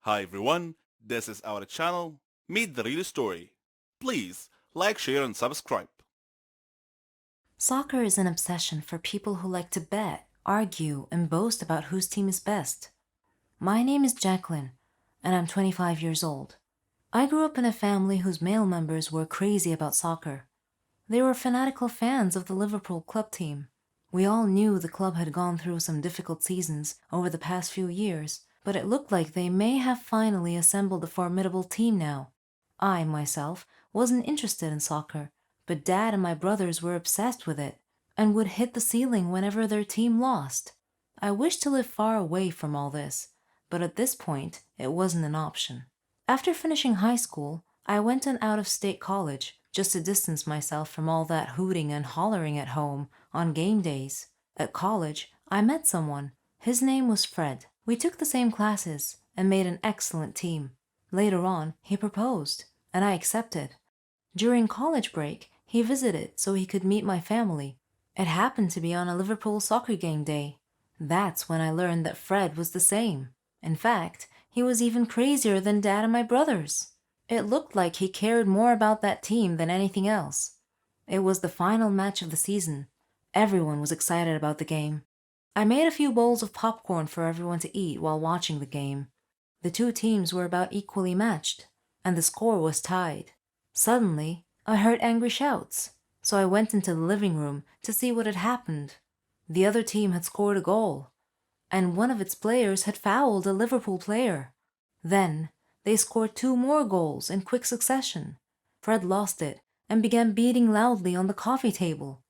Hi everyone, this is our channel, Meet the Real Story. Please like, share and subscribe. Soccer is an obsession for people who like to bet, argue, and boast about whose team is best. My name is Jacqueline, and I'm 25 years old. I grew up in a family whose male members were crazy about soccer. They were fanatical fans of the Liverpool club team. We all knew the club had gone through some difficult seasons over the past few years, but it looked like they may have finally assembled a formidable team now. I, myself, wasn't interested in soccer, but Dad and my brothers were obsessed with it and would hit the ceiling whenever their team lost. I wished to live far away from all this, but at this point, it wasn't an option. After finishing high school, I went to an out-of-state college just to distance myself from all that hooting and hollering at home on game days. At college, I met someone. His name was Fred. We took the same classes and made an excellent team. Later on, he proposed, and I accepted. During college break, he visited so he could meet my family. It happened to be on a Liverpool soccer game day. That's when I learned that Fred was the same. In fact, he was even crazier than Dad and my brothers. It looked like he cared more about that team than anything else. It was the final match of the season. Everyone was excited about the game. I made a few bowls of popcorn for everyone to eat while watching the game. The two teams were about equally matched, and the score was tied. Suddenly, I heard angry shouts, so I went into the living room to see what had happened. The other team had scored a goal, and one of its players had fouled a Liverpool player. Then, they scored two more goals in quick succession. Fred lost it and began beating loudly on the coffee table.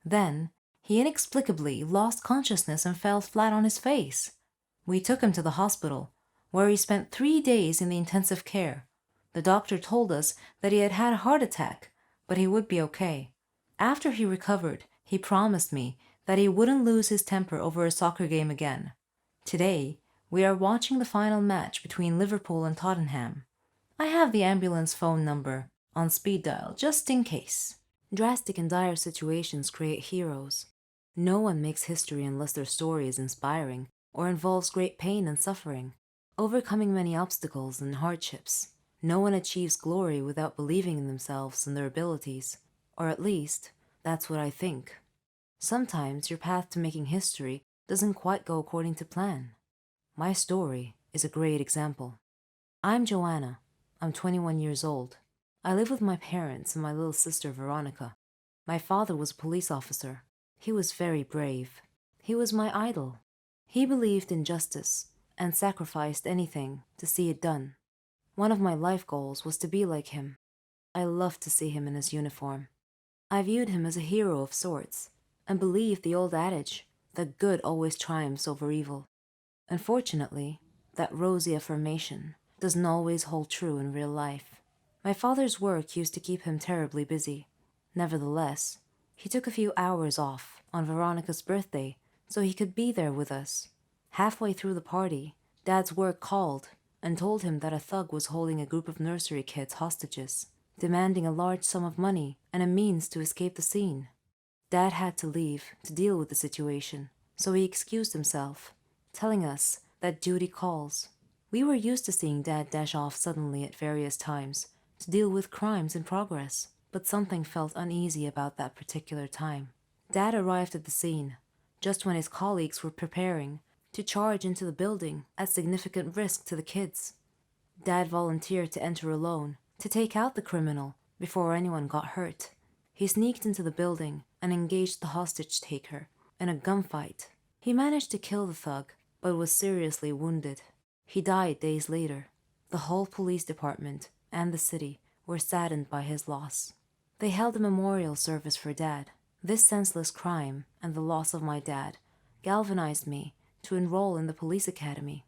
Then, he inexplicably lost consciousness and fell flat on his face. We took him to the hospital, where he spent 3 days in the intensive care. The doctor told us that he had had a heart attack, but he would be okay. After he recovered, he promised me that he wouldn't lose his temper over a soccer game again. Today, we are watching the final match between Liverpool and Tottenham. I have the ambulance phone number on speed dial just in case. Drastic and dire situations create heroes. No one makes history unless their story is inspiring or involves great pain and suffering, overcoming many obstacles and hardships. No one achieves glory without believing in themselves and their abilities, or at least, that's what I think. Sometimes your path to making history doesn't quite go according to plan. My story is a great example. I'm Joanna. I'm 21 years old. I live with my parents and my little sister Veronica. My father was a police officer. He was very brave. He was my idol. He believed in justice and sacrificed anything to see it done. One of my life goals was to be like him. I loved to see him in his uniform. I viewed him as a hero of sorts and believed the old adage that good always triumphs over evil. Unfortunately, that rosy affirmation doesn't always hold true in real life. My father's work used to keep him terribly busy. Nevertheless, he took a few hours off on Veronica's birthday so he could be there with us. Halfway through the party, Dad's work called and told him that a thug was holding a group of nursery kids hostages, demanding a large sum of money and a means to escape the scene. Dad had to leave to deal with the situation, so he excused himself, telling us that duty calls. We were used to seeing Dad dash off suddenly at various times to deal with crimes in progress, but something felt uneasy about that particular time. Dad arrived at the scene just when his colleagues were preparing to charge into the building at significant risk to the kids. Dad volunteered to enter alone to take out the criminal before anyone got hurt. He sneaked into the building and engaged the hostage taker in a gunfight. He managed to kill the thug, but was seriously wounded. He died days later. The whole police department and the city were saddened by his loss. They held a memorial service for Dad. This senseless crime and the loss of my dad galvanized me to enroll in the police academy.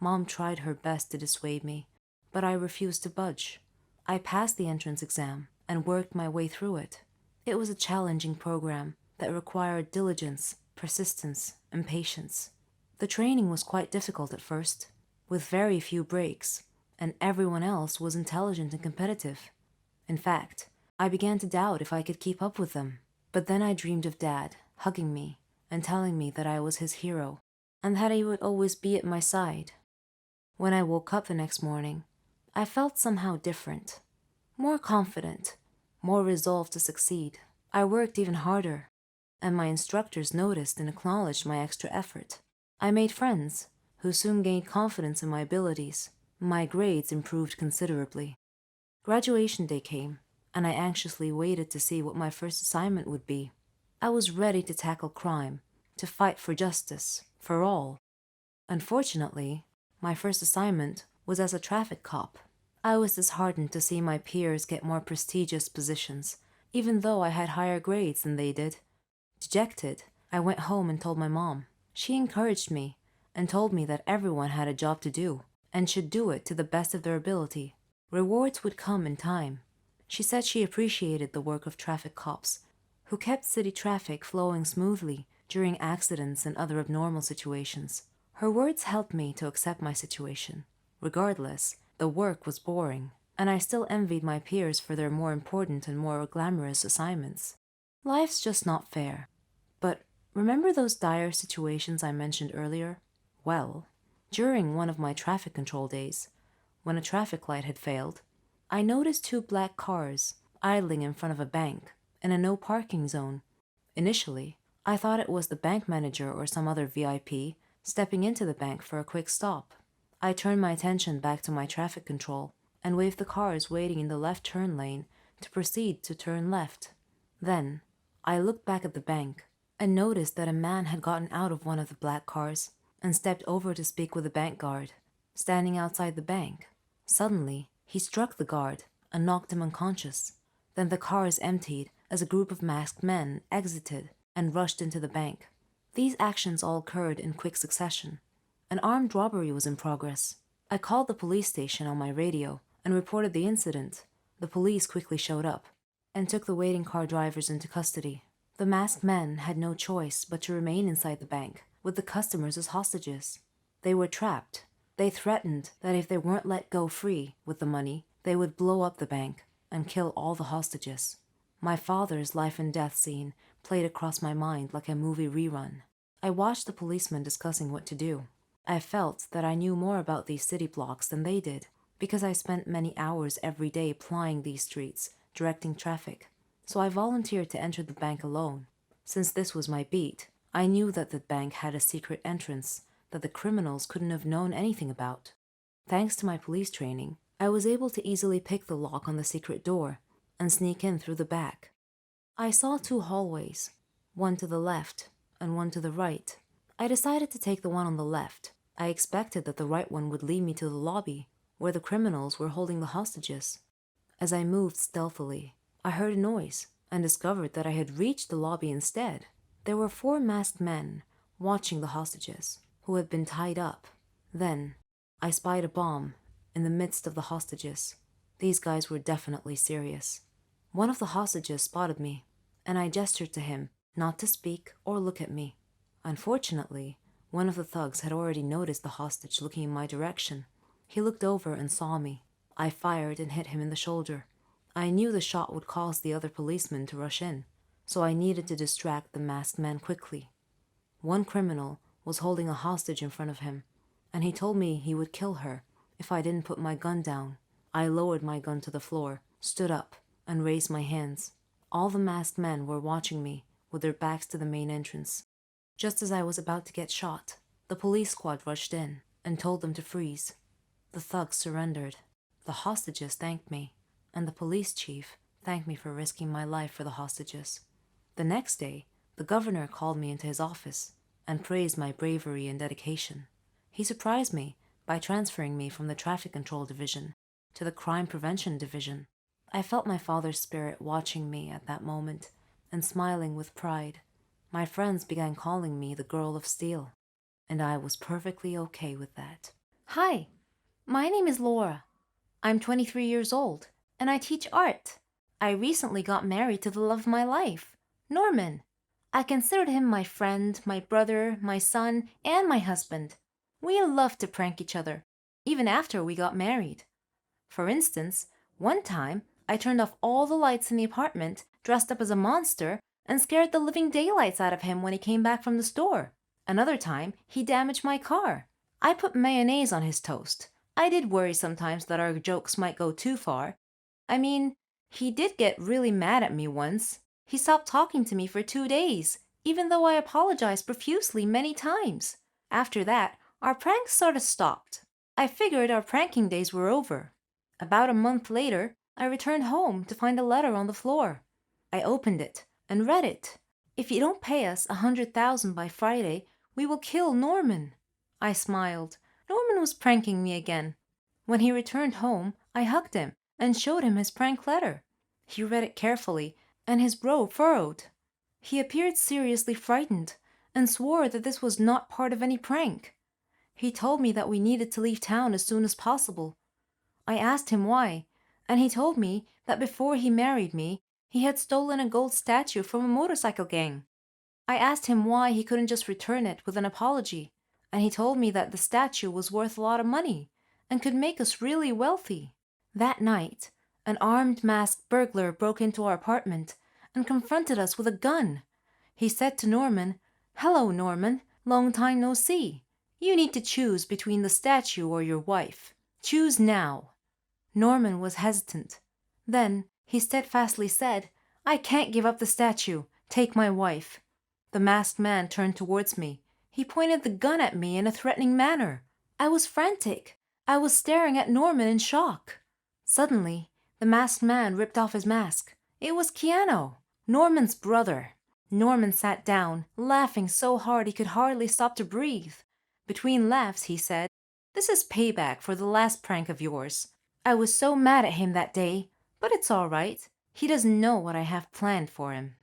Mom tried her best to dissuade me, but I refused to budge. I passed the entrance exam and worked my way through it. It was a challenging program that required diligence, persistence, and patience. The training was quite difficult at first, with very few breaks, and everyone else was intelligent and competitive. In fact, I began to doubt if I could keep up with them. But then I dreamed of Dad hugging me and telling me that I was his hero, and that he would always be at my side. When I woke up the next morning, I felt somehow different, more confident, more resolved to succeed. I worked even harder, and my instructors noticed and acknowledged my extra effort. I made friends, who soon gained confidence in my abilities. My grades improved considerably. Graduation day came, and I anxiously waited to see what my first assignment would be. I was ready to tackle crime, to fight for justice, for all. Unfortunately, my first assignment was as a traffic cop. I was disheartened to see my peers get more prestigious positions, even though I had higher grades than they did. Dejected, I went home and told my mom. She encouraged me and told me that everyone had a job to do and should do it to the best of their ability. Rewards would come in time. She said she appreciated the work of traffic cops, who kept city traffic flowing smoothly during accidents and other abnormal situations. Her words helped me to accept my situation. Regardless, the work was boring, and I still envied my peers for their more important and more glamorous assignments. Life's just not fair. But remember those dire situations I mentioned earlier? Well, during one of my traffic control days, when a traffic light had failed, I noticed two black cars idling in front of a bank in a no parking zone. Initially, I thought it was the bank manager or some other VIP stepping into the bank for a quick stop. I turned my attention back to my traffic control and waved the cars waiting in the left turn lane to proceed to turn left. Then, I looked back at the bank and noticed that a man had gotten out of one of the black cars and stepped over to speak with the bank guard, standing outside the bank. Suddenly, he struck the guard and knocked him unconscious. Then the cars emptied as a group of masked men exited and rushed into the bank. These actions all occurred in quick succession. An armed robbery was in progress. I called the police station on my radio and reported the incident. The police quickly showed up and took the waiting car drivers into custody. The masked men had no choice but to remain inside the bank, with the customers as hostages. They were trapped. They threatened that if they weren't let go free with the money, they would blow up the bank and kill all the hostages. My father's life and death scene played across my mind like a movie rerun. I watched the policemen discussing what to do. I felt that I knew more about these city blocks than they did, because I spent many hours every day plying these streets, directing traffic. So I volunteered to enter the bank alone. Since this was my beat, I knew that the bank had a secret entrance that the criminals couldn't have known anything about. Thanks to my police training, I was able to easily pick the lock on the secret door and sneak in through the back. I saw two hallways, one to the left and one to the right. I decided to take the one on the left. I expected that the right one would lead me to the lobby, where the criminals were holding the hostages. As I moved stealthily, I heard a noise and discovered that I had reached the lobby instead. There were 4 masked men watching the hostages, who had been tied up. Then, I spied a bomb in the midst of the hostages. These guys were definitely serious. One of the hostages spotted me, and I gestured to him not to speak or look at me. Unfortunately, one of the thugs had already noticed the hostage looking in my direction. He looked over and saw me. I fired and hit him in the shoulder. I knew the shot would cause the other policemen to rush in, so I needed to distract the masked man quickly. One criminal was holding a hostage in front of him, and he told me he would kill her if I didn't put my gun down. I lowered my gun to the floor, stood up, and raised my hands. All the masked men were watching me with their backs to the main entrance. Just as I was about to get shot, the police squad rushed in and told them to freeze. The thugs surrendered. The hostages thanked me, and the police chief thanked me for risking my life for the hostages. The next day, the governor called me into his office and praised my bravery and dedication. He surprised me by transferring me from the traffic control division to the crime prevention division. I felt my father's spirit watching me at that moment and smiling with pride. My friends began calling me the Girl of Steel, and I was perfectly okay with that. Hi, my name is Laura. I'm 23 years old, and I teach art. I recently got married to the love of my life, Norman. I considered him my friend, my brother, my son, and my husband. We loved to prank each other, even after we got married. For instance, one time I turned off all the lights in the apartment, dressed up as a monster, and scared the living daylights out of him when he came back from the store. Another time, he damaged my car. I put mayonnaise on his toast, I did worry sometimes that our jokes might go too far. I mean, he did get really mad at me once. He stopped talking to me for 2 days, even though I apologized profusely many times. After that, our pranks sort of stopped. I figured our pranking days were over. About a month later, I returned home to find a letter on the floor. I opened it and read it. If you don't pay us 100,000 by Friday, we will kill Norman. I smiled. Norman was pranking me again. When he returned home, I hugged him and showed him his prank letter. He read it carefully, and his brow furrowed. He appeared seriously frightened and swore that this was not part of any prank. He told me that we needed to leave town as soon as possible. I asked him why, and he told me that before he married me, he had stolen a gold statue from a motorcycle gang. I asked him why he couldn't just return it with an apology, and he told me that the statue was worth a lot of money and could make us really wealthy. That night, an armed masked burglar broke into our apartment and confronted us with a gun. He said to Norman, "Hello, Norman, long time no see. You need to choose between the statue or your wife. Choose now." Norman was hesitant. Then he steadfastly said, "I can't give up the statue. Take my wife." The masked man turned towards me. He pointed the gun at me in a threatening manner. I was frantic. I was staring at Norman in shock. Suddenly, the masked man ripped off his mask. It was Keanu, Norman's brother. Norman sat down, laughing so hard he could hardly stop to breathe. Between laughs, he said, "This is payback for the last prank of yours. I was so mad at him that day, but it's all right. He doesn't know what I have planned for him."